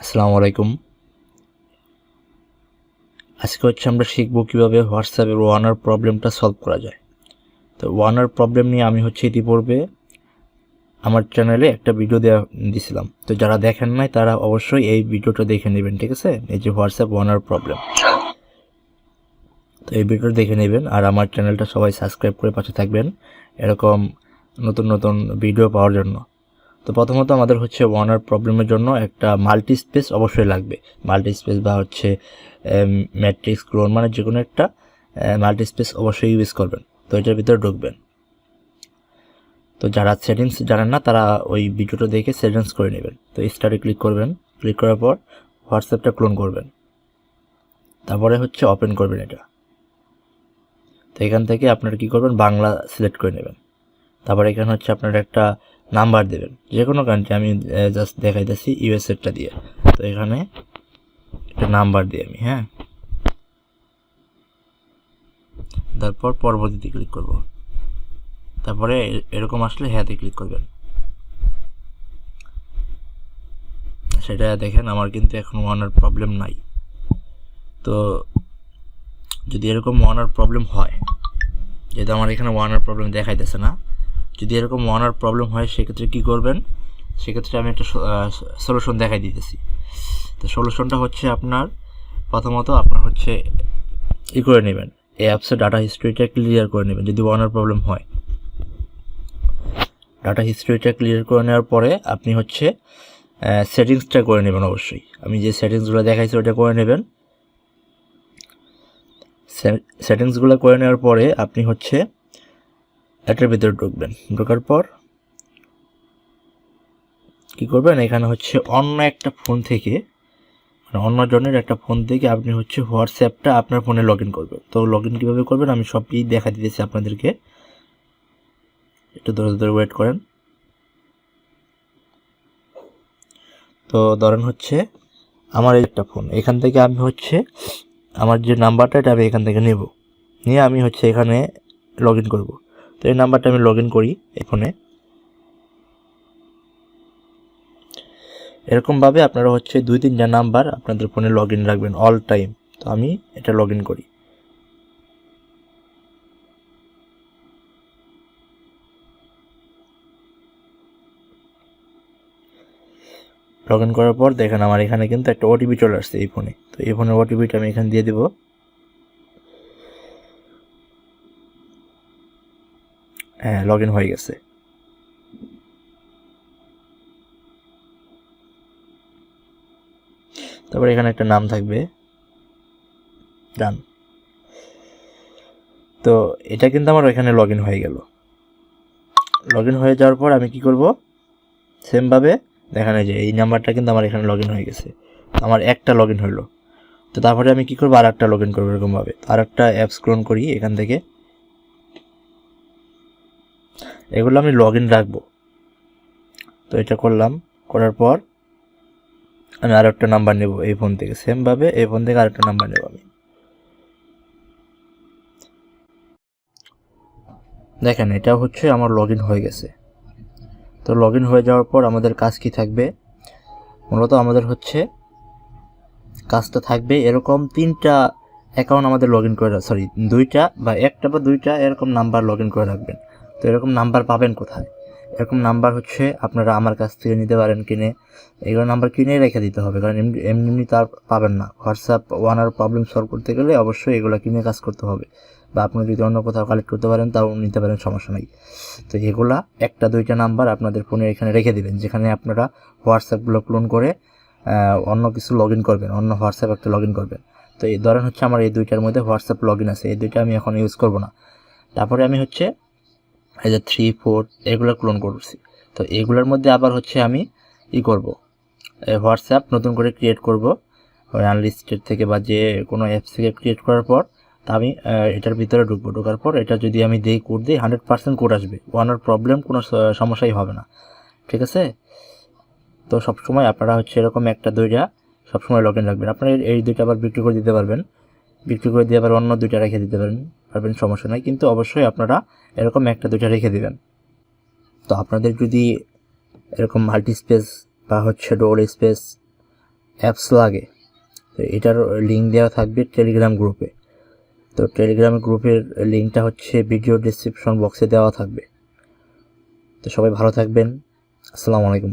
আসসালামু আলাইকুম। আজকে আমরা শিখব কিভাবে হোয়াটসঅ্যাপের ওয়ানার প্রবলেমটা সলভ করা যায়। তো ওয়ানার প্রবলেম নিয়ে আমি ইতিপূর্বে আমার চ্যানেলে একটা ভিডিও দিছিলাম। তো যারা দেখেন নাই তারা অবশ্যই এই ভিডিওটা দেখে নেবেন, ঠিক আছে? এই যে হোয়াটসঅ্যাপ ওয়ানার প্রবলেম, তো এই ভিডিওটা দেখে নেবেন আর আমার চ্যানেলটা সবাই সাবস্ক্রাইব করে পাশে থাকবেন এরকম নতুন নতুন ভিডিও পাওয়ার জন্য। তো প্রথমত আমাদের ওয়ানার প্রবলেমের জন্য একটা মাল্টি স্পেস অবশ্যই লাগবে। মাল্টি স্পেস বা ম্যাট্রিক্স ক্লোন, মানে যে কোনো একটা মাল্টি স্পেস অবশ্যই ইউজ করবেন। তো এটার ভিতরে ঢুকবেন। তো যারা সেটিংস জানেন না তারা ওই ভিডিওটা দেখে সেটিংস করে নেবেন। তো স্টার্টে ক্লিক করবেন। ক্লিক করার পর হোয়াটসঅ্যাপটা ক্লোন করবেন, তারপরে ওপেন করবেন এটা। তো এখান থেকে আপনারা কী করবেন, বাংলা সিলেক্ট করে নেবেন। তারপরে এখানে আপনারা একটা নাম্বার দেবেন, যে কোনো কান্ট্রি, আমি জাস্ট দেখাইতেছি ইউএসএরটা দিয়ে। তো এখানে একটা নাম্বার দিই আমি, হ্যাঁ। তারপর পরবর্তীতে ক্লিক করব। তারপরে এরকম আসলে হ্যাঁতে ক্লিক করবেন। সেটা দেখেন আমার কিন্তু এখন ওয়ানার প্রবলেম নাই। তো যদি এরকম ওয়ানার প্রবলেম হয়, যেহেতু আমার এখানে ওয়ানার প্রবলেম দেখাইতেছে না, যদি এরকম ওয়ানার প্রবলেম হয় সেক্ষেত্রে কী করবেন, সেক্ষেত্রে আমি একটা সলিউশন দেখাই দিতেছি। তো সলিউশনটা আপনার প্রথমত আপনার করে নেবেন, এই অ্যাপসের ডাটা হিস্ট্রিটা ক্লিয়ার করে নেবেন যদি ওয়ানার প্রবলেম হয়। ডাটা হিস্ট্রিটা ক্লিয়ার করে নেওয়ার পরে আপনি সেটিংসটা করে নেবেন অবশ্যই। আমি যে সেটিংসগুলো দেখাইছি ওটা করে নেবেন। সেটিংসগুলো করে নেওয়ার পরে আপনি এটার ভিতরে ঢুকবেন। ঢোকার পর কী করবেন, এখানে অন্য একটা ফোন থেকে, মানে অন্য জনের একটা ফোন থেকে আপনি হোয়াটসঅ্যাপটা আপনার ফোনে লগ ইন করবেন। তো লগ ইন কীভাবে করবেন আমি সবই দেখা দিতেছি আপনাদেরকে, একটু ধরে ওয়েট করেন। তো ধরেন আমার এই একটা ফোন, এখান থেকে আমি আমার যে নাম্বারটা এটা আমি এখান থেকে নেব, নিয়ে আমি এখানে লগ ইন করবো। তো এই নাম্বারটা আমি লগ ইন করি এই ফোনে। এরকমভাবে আপনারা 2-3টা নাম্বার আপনাদের ফোনে লগ ইন রাখবেন অল টাইম। তো আমি এটা লগ ইন করি। লগ ইন করার পর দেখেন আমার এখানে কিন্তু একটা ওটিপি চলে আসছে এই ফোনে। তো এই ফোনের ওটিপিটা আমি এখানে দিয়ে দেবো। হ্যাঁ, লগ ইন হয়ে গেছে। তারপর এখানে একটা নাম থাকবে, ডান। তো এটা কিন্তু আমার এখানে লগ ইন হয়ে গেল। লগ ইন হয়ে যাওয়ার পর আমি কি করব, সেমভাবে দেখেন যে এই নাম্বারটা কিন্তু আমার এখানে লগ ইন হয়ে গেছে। আমার একটা লগ ইন হলো। তো তারপরে আমি কি করবো, আর একটা লগ ইন করবো এরকমভাবে। আর একটা অ্যাপস ক্লোন করি এখান থেকে, এগুলো আমি লগ ইন রাখবো। তো এটা করলাম, করার পর আমি আর একটা নাম্বার নেব এই ফোন থেকে, সেমভাবে এই ফোন থেকে আরেকটা নাম্বার নেব আমি। দেখেন এটা আমার লগ ইন হয়ে গেছে। তো লগ ইন হয়ে যাওয়ার পর আমাদের কাজ কি থাকবে, মূলত আমাদের কাজটা থাকবে এরকম 3টা অ্যাকাউন্ট আমাদের লগ ইন করে, সরি 2টা বা 1টা বা 2টা এরকম নাম্বার লগ ইন করে রাখবেন। তো এরকম নাম্বার পাবেন কোথায়, এরকম নাম্বার আপনারা আমার কাছ থেকে নিতে পারেন কিনে। এগুলো নাম্বার কিনে রেখে দিতে হবে, কারণ এমনি এমনি তার পাবেন না। হোয়াটসঅ্যাপ ওয়ানার প্রবলেম সলভ করতে গেলে অবশ্যই এগুলো কিনে কাজ করতে হবে, বা আপনি যদি অন্য কোথাও কালেক্ট করতে পারেন তাও নিতে পারেন, সমস্যা নাই। তো এগুলা 1টা 2টা নাম্বার আপনাদের ফোনে এখানে রেখে দিবেন, যেখানে আপনারা হোয়াটসঅ্যাপগুলো ক্লোন করে অন্য কিছু লগ ইন করবেন, অন্য হোয়াটসঅ্যাপ একটা লগ ইন করবেন। তো এই ধরেন আমার এই 2টার মধ্যে হোয়াটসঅ্যাপ লগ ইন আছে, এই 2টা আমি এখন ইউজ করব না। তারপরে আমি এই যে 3-4 এগুলো ক্লোন করছি। তো এগুলোর মধ্যে আবার আমি করব, হোয়াটসঅ্যাপ নতুন করে ক্রিয়েট করব ওই আনলিস্টেড থেকে বা যে কোনো অ্যাপস থেকে ক্রিয়েট করার পর। তা আমি এটার ভিতরে ঢুকবো। ঢোকার পর এটা যদি আমি কোড দিই 100% কোড আসবে, ওয়ানার প্রবলেম কোনো সমস্যাই হবে না, ঠিক আছে? তো সবসময় আপনারা এরকম 1টা 2টা সবসময় লগ ইন রাখবেন। আপনারা এই 2টা আবার বিক্রি করে দিতে পারবেন, বিক্রি করে দিয়ে আবার অন্য 2টা রেখে দিতে পারবেন, সমস্যা নাই। কিন্তু অবশ্যই আপনারা এরকম 1টা 2টা রেখে দিবেন। তো আপনাদের যদি এরকম মাল্টি স্পেস বা ডবল স্পেস অ্যাপস লাগে, তো এটার লিঙ্ক দেওয়া থাকবে টেলিগ্রাম গ্রুপে। তো টেলিগ্রাম গ্রুপের লিঙ্কটা হচ্ছে ভিডিও ডিসক্রিপশন বক্সে দেওয়া থাকবে। তো সবাই ভালো থাকবেন। আসসালামু আলাইকুম।